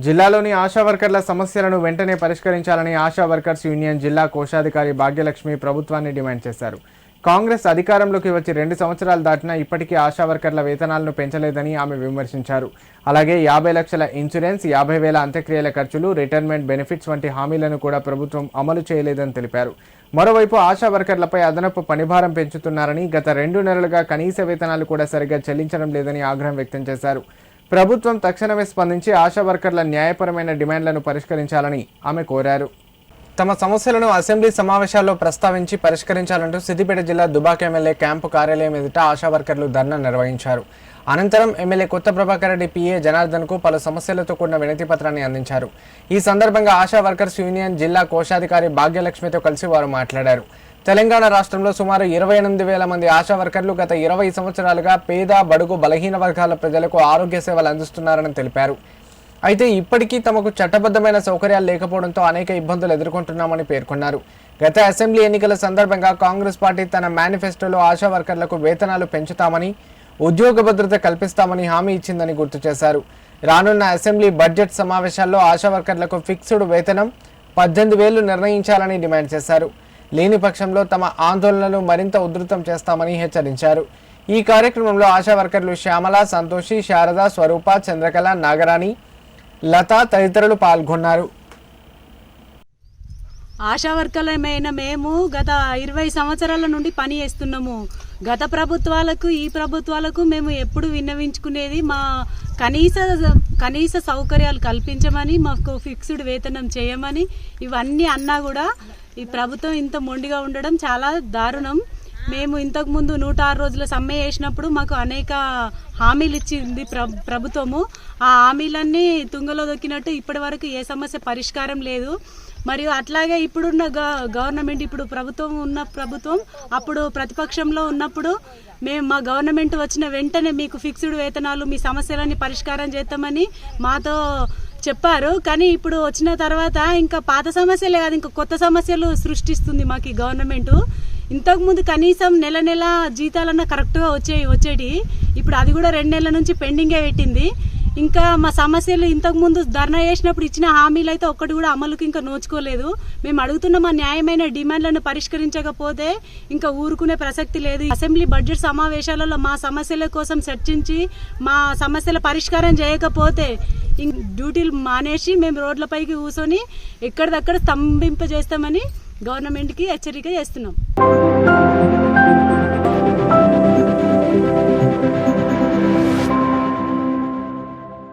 జిల్లాలోని ఆశా వర్కర్ల సమస్యలను వెంటనే పరిష్కరించాలని ఆశా వర్కర్స్ యూనియన్ జిల్లా కోశాధికారి భాగ్యలక్ష్మి ప్రభుత్వాన్ని డిమాండ్ చేశారు. కాంగ్రెస్ అధికారంలోకి వచ్చి 2 సంవత్సరాలు దాటినా ఇప్పటికీ ఆశా వర్కర్ల వేతనాలను పెంచలేదని ఆమె విమర్శించారు. అలాగే 50 లక్షల ఇన్సూరెన్స్, 50,000 అంత్యక్రియల ఖర్చులు, రిటైర్మెంట్ బెనిఫిట్స్ వంటి హామీలను కూడా ప్రభుత్వం అమలు చేయలేదని తెలిపారు. మరోవైపు ఆశా వర్కర్లపై అదనపు పనిభారం పెంచుతున్నారని, గత 2 నెలలుగా కనీస వేతనాలు కూడా సరిగ్గా చెల్లించడం లేదని ఆగ్రహం వ్యక్తం చేశారు. ప్రభుత్వం తక్షణమే స్పందించి ఆశా వర్కర్ల న్యాయపరమైన డిమాండ్లను పరిష్కరించాలని ఆమె కోరారు. తమ సమస్యలను అసెంబ్లీ సమావేశాల్లో ప్రస్తావించి పరిష్కరించాలంటూ సిద్దిపేట జిల్లా దుబాక్ ఎమ్మెల్యే క్యాంపు కార్యాలయం ఎదుట ఆశా వర్కర్లు ధర్నా నిర్వహించారు. అనంతరం ఎమ్మెల్యే కొత్త ప్రభాకర్ రెడ్డి పిఏ జనార్దన్కు పలు సమస్యలతో కూడిన వినతి పత్రాన్ని అందించారు. ఈ సందర్భంగా ఆశా వర్కర్స్ యూనియన్ జిల్లా కోశాధికారి భాగ్యలక్ష్మితో కలిసి వారు మాట్లాడారు. తెలంగాణ రాష్ట్రంలో సుమారు 28,000 మంది ఆశా వర్కర్లు గత 20 సంవత్సరాలుగా పేద, బడుగు, బలహీన వర్గాల ప్రజలకు ఆరోగ్య సేవలు అందిస్తున్నారని తెలిపారు. అయితే ఇప్పటికీ తమకు చట్టబద్ధమైన సౌకర్యాలు లేకపోవడంతో అనేక ఇబ్బందులు ఎదుర్కొంటున్నామని పేర్కొన్నారు. గత అసెంబ్లీ ఎన్నికల సందర్భంగా కాంగ్రెస్ పార్టీ తన మేనిఫెస్టోలో ఆశా వర్కర్లకు వేతనాలు పెంచుతామని, ఉద్యోగ భద్రత కల్పిస్తామని హామీ ఇచ్చిందని గుర్తు చేశారు. రానున్న అసెంబ్లీ బడ్జెట్ సమావేశాల్లో ఆశా వర్కర్లకు ఫిక్స్డ్ వేతనం 18,000 నిర్ణయించాలని డిమాండ్ చేశారు. లేని పక్షంలో తమ ఆందోళనలు మరింత ఉధృతం చేస్తామని హెచ్చరించారు. ఈ కార్యక్రమంలో ఆశా వర్కర్లు శ్యామల, సంతోషి, శారద, స్వరూప, చంద్రకళ, నాగరాణి, లత తదితరులు పాల్గొన్నారు. ఆశా వర్కర్లమైన మేము గత 20 సంవత్సరాల నుండి పని చేస్తున్నాము. గత ప్రభుత్వాలకు ఈ ప్రభుత్వాలకు మేము ఎప్పుడు విన్నవించుకునేది మా కనీస సౌకర్యాలు కల్పించమని, మాకు ఫిక్స్డ్ వేతనం చేయమని. ఇవన్నీ అన్నా కూడా ఈ ప్రభుత్వం ఇంత మొండిగా ఉండడం చాలా దారుణం. మేము ఇంతకుముందు 106 రోజుల సమ్మె చేసినప్పుడు మాకు అనేక హామీలు ఇచ్చింది ప్రభుత్వము. ఆ హామీలన్నీ తుంగలో దొక్కినట్టు ఇప్పటి వరకు ఏ సమస్య పరిష్కారం లేదు. మరియు అట్లాగే ఇప్పుడున్న గవర్నమెంట్, ఇప్పుడు ప్రభుత్వం అప్పుడు ప్రతిపక్షంలో ఉన్నప్పుడు మా గవర్నమెంట్ వచ్చిన వెంటనే మీకు ఫిక్స్డ్ వేతనాలు, మీ సమస్యలన్నీ పరిష్కారం చేస్తామని మాతో చెప్పారు. కానీ ఇప్పుడు వచ్చిన తర్వాత ఇంకా పాత సమస్యలే కాదు, ఇంకా కొత్త సమస్యలు సృష్టిస్తుంది మాకు ఈ గవర్నమెంట్. ఇంతకుముందు కనీసం నెల జీతాలన్నా కరెక్ట్గా వచ్చేటి, ఇప్పుడు అది కూడా 2 నెలల నుంచి పెండింగే పెట్టింది. ఇంకా మా సమస్యలు ఇంతకుముందు ధర్నా చేసినప్పుడు ఇచ్చిన హామీలు అయితే ఒక్కటి కూడా అమలుకి ఇంకా నోచుకోలేదు. మేము అడుగుతున్న మా న్యాయమైన డిమాండ్లను పరిష్కరించకపోతే ఇంకా ఊరుకునే ప్రసక్తి లేదు. అసెంబ్లీ బడ్జెట్ సమావేశాలలో మా సమస్యల కోసం చర్చించి మా సమస్యల పరిష్కారం చేయకపోతే డ్యూటీలు మానేసి మేము రోడ్లపైకి కూర్చొని ఎక్కడిదక్కడ స్తంభింపజేస్తామని గవర్నమెంట్కి హెచ్చరిక చేస్తున్నాం.